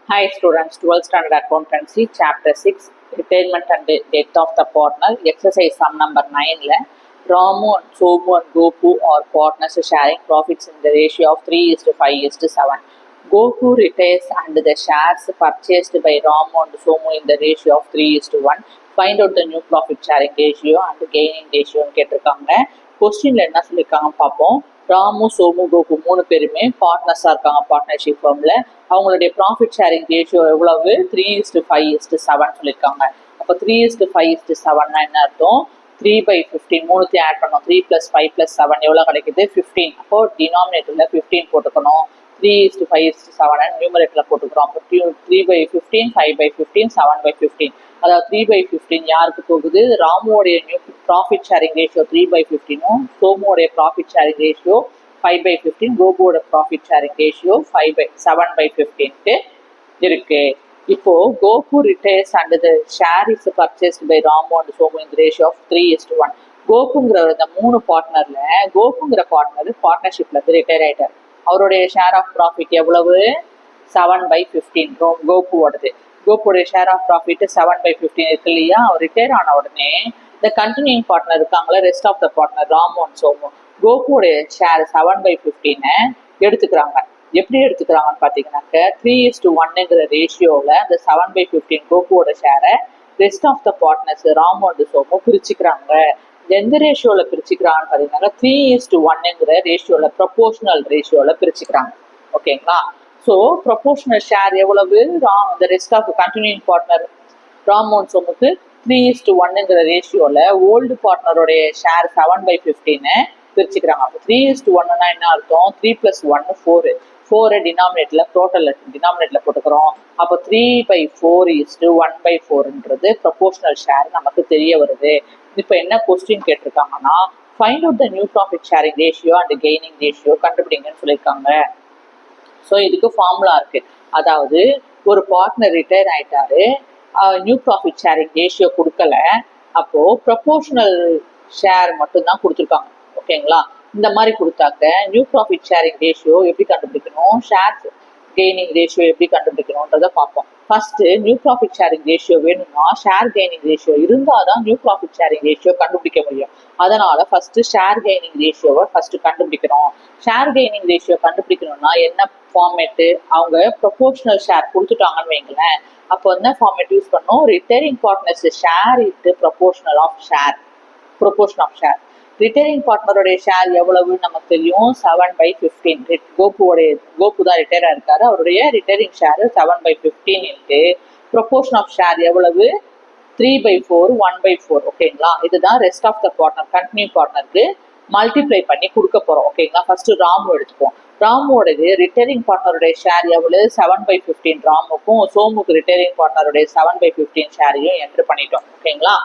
Hi students, 12th standard accountancy, chapter 6, retirement and death of the partner, exercise sum number 9. Ramu and Somu and Gopu are partners sharing profits in the ratio of 3:5:7. Gopu retires and the shares purchased by Ramu and Somu in the ratio of 3:1. Find out the new profit sharing ratio and gaining ratio கேட்டிருக்காங்க. கொஸ்டின்ல என்ன சொல்லியிருக்காங்க பார்ப்போம். Ramu Somu Coco 3 பேருமே பார்ட்னர்ஸாக இருக்காங்க partnership ஃபார்மில். அவங்களுடைய profit sharing ratio எவ்வளவு 3:5:7 சொல்லியிருக்காங்க. அப்போ 3:5:7 என்ன அர்த்தம்? 3/15 மூணுத்தையும் ஆட் பண்ணோம். 3 + 5 + 7 எவ்வளோ கிடைக்குது? 15. அப்போ டினாமினேட்டரில் 15 போட்டுக்கணும். 3:5:7 நியூமரேட்டரில் போட்டுக்கிறோம். அப்போ 3/15, 5/15, 7/15. அதாவது 3/15 யாருக்கு போகுது? ராமுவோடைய நியூ ப்ராஃபிட் ஷேரிங் ரேஷியோ 3/15, சோமுவோடைய ப்ராஃபிட் ஷேரிங் ரேஷியோ 5/15, கோபுவோட ப்ராஃபிட் ஷேரிங் ரேஷியோ 7/15 இருக்கு. இப்போ Gopu retires and the share is purchased by Ramu and Somu இந்த ரேஷியோ ஆஃப் 3:1. கோபுங்கிற இந்த 3 பார்ட்னர்ல கோபுங்கிற பார்ட்னர் பார்ட்னர்ஷிப்ல இருந்து ரிட்டையர் ஆயிட்டார். அவருடைய ஷேர் ஆஃப் ப்ராஃபிட் எவ்வளவு? 7/15 கோபுவோடது. கோபுடைய ஷேர் ஆஃப் ப்ராஃபிட் 7/15 இருக்கு இல்லையா? அவர் ரிட்டையர் ஆன உடனே இந்த கண்டினியூங் பார்ட்னர் இருக்காங்களா, rest of the partner Ramu and Somu, கோபுடைய ஷேர் 7/15 எடுத்துக்கிறாங்க. எப்படி எடுத்துக்கிறாங்கன்னு பார்த்தீங்கன்னாக்க 3:1ங்கிற ரேஷியோவில் அந்த 7/15 கோபுவோட ஷேரை rest of the partners Ramu and Somu பிரிச்சுக்கிறாங்க. எந்த ரேஷியோவில் பிரிச்சுக்கிறாங்கன்னு பார்த்தீங்கன்னா 3:1ங்கிற ரேஷியோவில் ப்ரொபோர்ஷனல் ரேஷியோவில் பிரிச்சுக்கிறாங்க. ஓகேங்களா? ஸோ ப்ரொபோர்ஷனல் ஷேர் எவ்வளவு? இந்த rest of continuing partner Ramu and சோமுக்கு 3:1ங்கிற ரேஷியோவில் ஓல்டு பார்ட்னருடைய ஷேர் 7/15 பிரிச்சுக்கிறாங்க. அப்போ 3:1னா என்ன அர்த்தம்? 3 + 1 4. 4 டினாமினேட்டரில் டோட்டல் டினாமினேட்டரில் போட்டுக்கிறோம். அப்போ 3/4:1/4ன்றது ப்ரொபோர்ஷனல் ஷேர் நமக்கு தெரிய வருது. இப்போ என்ன கொஸ்டின் கேட்டிருக்காங்கன்னா, find out the new profit sharing ratio and gaining ratio கண்டுபிடிங்கன்னு சொல்லியிருக்காங்க. ஸோ இதுக்கு ஃபார்முலா இருக்கு. அதாவது ஒரு பார்ட்னர் ரிட்டையர் ஆயிட்டாரு, நியூ ப்ராஃபிட் ஷேரிங் ரேஷியோ கொடுக்கல, அப்போ ப்ரொபோர்ஷனல் ஷேர் மட்டும்தான் கொடுத்துருக்காங்க. ஓகேங்களா? இந்த மாதிரி கொடுத்தாக்க நியூ ப்ராஃபிட் ஷேரிங் ரேஷியோ எப்படி கண்டுபிடிக்கணும், ஷேர் கெய்னிங் ரேஷியோ எப்படி கண்டுபிடிக்கணுன்றதை பார்ப்போம். First new profit sharing ratio வேணும்னா ஷேர் கெய்னிங் ரேஷியோ இருந்தால் தான் நியூ ப்ராஃபிட் ஷேரிங் ரேஷியோ கண்டுபிடிக்க முடியும். அதனால ஃபர்ஸ்ட் ஷேர் கெய்னிங் ரேஷியோவை ஃபர்ஸ்ட் கண்டுபிடிக்கணும். ஷேர் கெய்னிங் ரேஷியோ கண்டுபிடிக்கணும்னா என்ன ஃபார்மேட்டு? அவங்க ப்ரொபோர்ஷனல் ஷேர் கொடுத்துட்டாங்கன்னு வைங்களேன், அப்போ என்ன ஃபார்மேட் யூஸ் பண்ணணும்? Retiring partners share into proportional of share. Proportion of share. Retiring பார்ட்னருடைய ஷேர் எவ்வளவு நமக்கு தெரியும்? 7/15. கோபு தான் ரிட்டையரா இருக்காரு, அவருடைய ரிட்டையரிங் ஷேர் 7/15 இருக்கு. ப்ரொபோர்ஷன் ஆஃப் ஷேர் எவ்வளவு? 3/4 1/4. ஓகேங்களா? இதுதான் rest of the partner continue பார்ட்னருக்கு மல்டிப்ளை பண்ணி கொடுக்க போறோம். ஓகேங்களா? ஃபர்ஸ்ட் ராமு எடுத்துப்போம். ராமுவோடது ரிட்டையரிங் பார்ட்னருடைய ஷேர் எவ்வளவு? 7/15 ராமுக்கும், சோமுக்கு ரிட்டையரிங் பார்ட்னருடைய 7/15 ஷேரையும் என்ட்ரு பண்ணிட்டோம். ஓகேங்களா?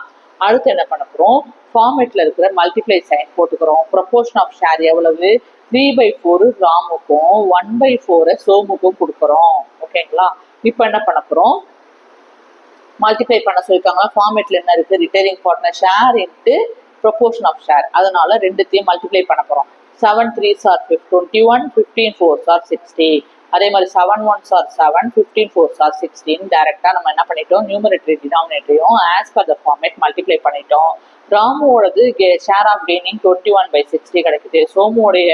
அடுத்து என்ன பண்ண போறோம்? ஃபார்மேட்ல இருக்கிற மல்டிப்ளை சைன் போட்டுக்கிறோம். ப்ரொபோர்ஷன் ஆஃப் ஷேர் எவ்வளவு? 3/4 ராமுக்கும் 1/4 சோமுக்கும் கொடுக்குறோம். ஓகேங்களா? இப்போ என்ன பண்ண போறோம்? மல்டிப்ளை பண்ண சொல்லியிருக்காங்களா? ஃபார்மேட்ல என்ன இருக்கு? Retiring partner share into proportion of share. அதனால ரெண்டுத்தையும் மல்டிப்ளை பண்ண போறோம். 7 3s are 21, 15 4s are 60. அதே மாதிரி 7 1s are 7, 15 4s are 16. டைரக்டா நம்ம என்ன பண்ணிட்டோம்? நியூமரேட்டரி டினாமினேட்டரையும் as per the format multiply பண்ணிட்டோம். ராமுவோடது ஷேர் ஆஃப் கெய்னிங் 21/60 கிடைக்குது. சோமுவோடைய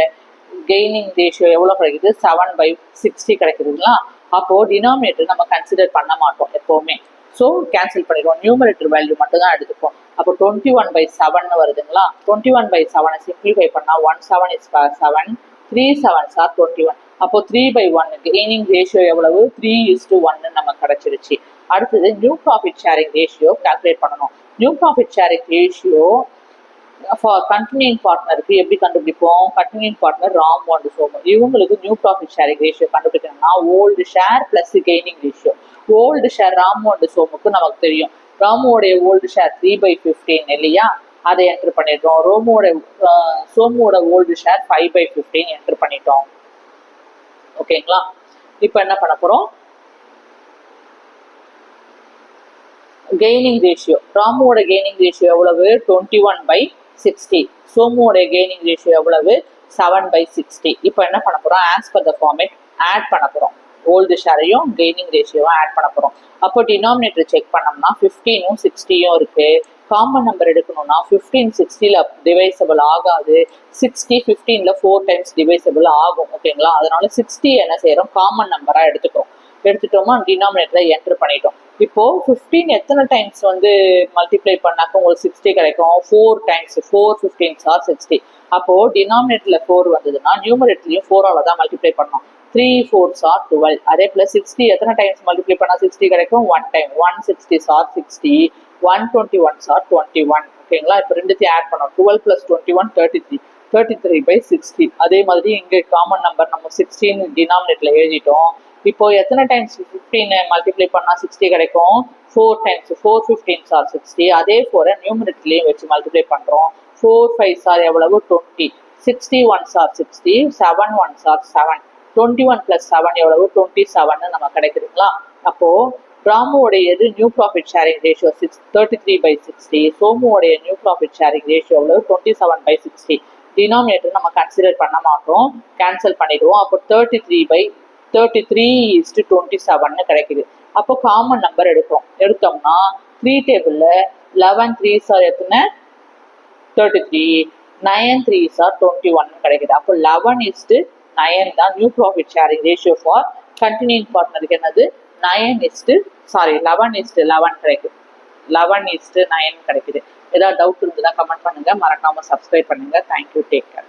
கெய்னிங் ரேஷியோ எவ்வளோ கிடைக்குது? 7/60 கிடைக்குதுங்களா? அப்போ டினாமினேட்டர் நம்ம கன்சிடர் பண்ண மாட்டோம் எப்பவுமே. ஸோ கேன்சல் பண்ணிடுவோம். நியூமரேட்டர் வேல்யூ மட்டும் தான் எடுத்துப்போம். அப்போ 21/7 வருதுங்களா? 21/7 சிம்பிளிஃபை பண்ணால் 1 7 is 7, 3 7s are 21. அப்போ 3/1 கெய்னிங் ரேஷியோ எவ்வளவு? 3:1 நமக்கு கிடைச்சிருச்சு. அடுத்தது new profit sharing ratio calculate பண்ணணும். New profit sharing ratio for continuing பார்ட்னருக்கு எப்படி கண்டுபிடிப்போம்? Continuing partner Ramu and Somu, இவங்களுக்கு நியூ ப்ராஃபிட் ஷேரிங் ரேஷியோ கண்டுபிடிக்கணும்னா old share plus gaining ratio. Old share Ramu and சோமுக்கு நமக்கு தெரியும். ராமுவோடைய ஓல்டு ஷேர் 3/15 இல்லையா? அதை என்ட்ரு பண்ணிட்டோம். சோமுவோட ஓல்டு ஷேர் 5/15 என்ட்ரு பண்ணிட்டோம். ஓகேங்களா? இப்போ என்ன பண்ண போறோம்? Gaining ratio. ராமுவோட கெய்னிங் ரேஷியோ எவ்வளவு? 21/60. சோமுவோட கெய்னிங் ரேஷியோ எவ்வளவு? 7/60. இப்போ என்ன பண்ண போறோம்? As per the format add பண்ண போறோம். ஓல்டு ஷேரையும் கெய்னிங் ரேஷியோவும் ஆட் பண்ண போகிறோம். அப்போ டினாமினேட்டர் செக் பண்ணோம்னா 15ம் 60யும் இருக்குது. காமன் நம்பர் எடுக்கணும்னா 15 60ல் டிவைசபிள் ஆகாது, 60 15ல் 4 டைம்ஸ் டிவைசபிள் ஆகும். ஓகேங்களா, அதனால 60 என்ன செய்கிறோம், காமன் நம்பராக எடுத்துட்டோமா டினாமினேட்டரை என்டர் பண்ணிட்டோம். இப்போ 15 எத்தனை டைம்ஸ் வந்து மல்டிப்ளை பண்ணாக்க உங்களுக்கு 60 கிடைக்கும், 4 டைம்ஸ், 4 15s ஆர் 60. அப்போ டினாமினேட்டர்ல 4 வந்ததுன்னா நியூமரேட்டர்லையும் 4ஆல தான் மல்டிப்ளை பண்ணோம். 3 4s ஆர் 12. அதே போல 60 எத்தனை டைம்ஸ் மல்டிப்ளை பண்ணா 60 கிடைக்கும், 1 time, 160s R 60, 121s R 21. ஓகேங்களா, இப்போ ரெண்டுத்தையும் ஆட் பண்ணோம். 12 + 21 33, 33/60. அதே மாதிரி இங்கே காமன் நம்பர் நம்ம 16 டினாமினேட்டர்ல எழுதிட்டோம். இப்போ எத்தனை டைம்ஸ் 15 மல்டிப்ளை பண்ணா 60 கிடைக்கும், 4 டைம்ஸ், 4 15s ஆர் 60. அதே போல நியூமரேட்டர்லையும் வச்சு மல்டிப்ளை பண்றோம். 4 5s ஆர் எவ்வளவு, 20, 60 1s ஆர் 60, 7 1s ஆர் 7, 21 + 7 எவ்வளவு, 27 நம்ம கிடைக்குதுங்களா. அப்போ ராமுவோடையது நியூ ப்ராஃபிட் ஷேரிங் ரேஷியோ 33/60, சோமுவோடைய நியூ ப்ராஃபிட் ஷேரிங் ரேஷியோ எவ்வளவு, 27/60. டினாமினேட்டர் நம்ம கன்சிடர் பண்ண மாட்டோம், கேன்சல் பண்ணிடுவோம். அப்போ 33/27 கிடைக்குது. அப்போ காமன் நம்பர் எடுத்தோம்னா 3 டேபிள்ல 11 3s ஆர் எத்தனை, 33, 9 3s ஆர் 21 கிடைக்குது. அப்போ 11:9 தான் new profit sharing ratio for continuing பார்ட்னருக்கு. என்னது, 11:11 கிடைக்குது, 11:9 கிடைக்குது. ஏதாவது டவுட் இருந்ததுன்னா கமெண்ட் பண்ணுங்க, மறக்காம சப்ஸ்கிரைப் பண்ணுங்க. Thank you, take care.